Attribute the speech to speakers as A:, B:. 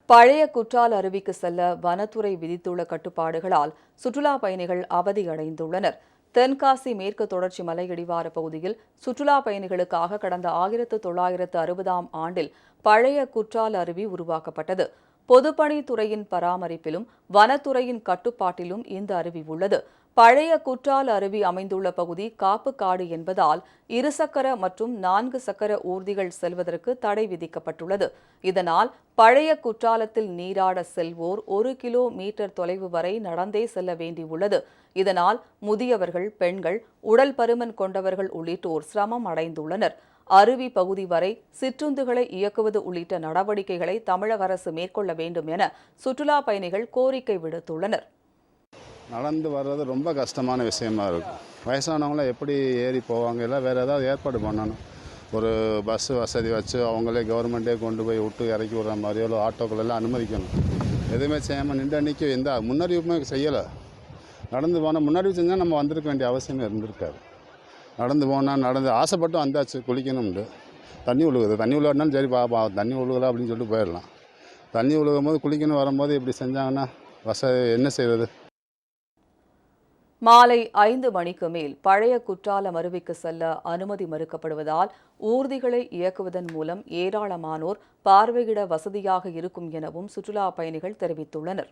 A: பழைய குற்றால அருவிக்கு செல்ல வனத்துறை விதித்துள்ள கட்டுப்பாடுகளால் சுற்றுலா பயணிகள் அவதியடைந்துள்ளனர். தென்காசி மேற்கு தொடர்ச்சி மலையடிவார பகுதியில் சுற்றுலா பயணிகளுக்காக கடந்த 1960ஆம் ஆண்டில் பழைய குற்றால அருவி உருவாக்கப்பட்டது. பொதுப்பணித்துறையின் பராமரிப்பிலும் வனத்துறையின் கட்டுப்பாட்டிலும் இந்த அருவி உள்ளது. பழைய குற்றால அருவி அமைந்துள்ள பகுதி காப்பு காடு என்பதால் இருசக்கர மற்றும் 4 சக்கர ஊர்திகள் செல்வதற்கு தடை விதிக்கப்பட்டுள்ளது. இதனால் பழைய குற்றாலத்தில் நீராட செல்வோர் 1 கிலோமீட்டர் தொலைவு வரை நடந்தே செல்ல வேண்டியுள்ளது. இதனால் முதியவர்கள், பெண்கள், உடல் பருமன் கொண்டவர்கள் உள்ளிட்டோர் சிரமம் அடைந்துள்ளனர். அருவி பகுதி வரை சிற்றுந்துகளை இயக்குவது உள்ளிட்ட நடவடிக்கைகளை தமிழக அரசு மேற்கொள்ள வேண்டும் என சுற்றுலா பயணிகள் கோரிக்கை விடுத்துள்ளனர்.
B: நடந்து வர்றது ரொம்ப கஷ்டமான விஷயமா இருக்கும். வயசானவங்களாம் எப்படி ஏறி போவாங்க? இல்லை வேறு ஏதாவது ஏற்பாடு பண்ணணும். ஒரு பஸ்ஸு வசதி வச்சு அவங்களே கவர்மெண்ட்டே கொண்டு போய் விட்டு இறக்கி விடுற மாதிரியோ ஆட்டோக்கள் எல்லாம் அனுமதிக்கணும். எதுவுமே செய்யாமல் நின்று அன்றைக்கி எந்த முன்னறிவிப்புமே செய்யலை. நடந்து போனால் முன்னறிவு செஞ்சால் நம்ம வந்திருக்க வேண்டிய அவசியமே இருந்திருக்காரு. நடந்து போனால் நடந்து ஆசைப்பட்டு வந்தாச்சு, குளிக்கணும்னு. தண்ணி உழுகுது, தண்ணி உழுவாட்டினாலும் சரி தண்ணி உழுகலாம் அப்படின்னு சொல்லிட்டு போயிடலாம். தண்ணி உழுகும் போது குளிக்கணும் வரும்போது இப்படி செஞ்சாங்கன்னா என்ன செய்வது?
A: மாலை 5 மணிக்கு மேல் பழைய குற்றாலம் அருவிக்கு செல்ல அனுமதி மறுக்கப்படுவதால் ஊர்திகளை இயக்குவதன் மூலம் ஏராளமானோர் பார்வையிட வசதியாக இருக்கும் எனவும் சுற்றுலா பயணிகள் தெரிவித்துள்ளனர்.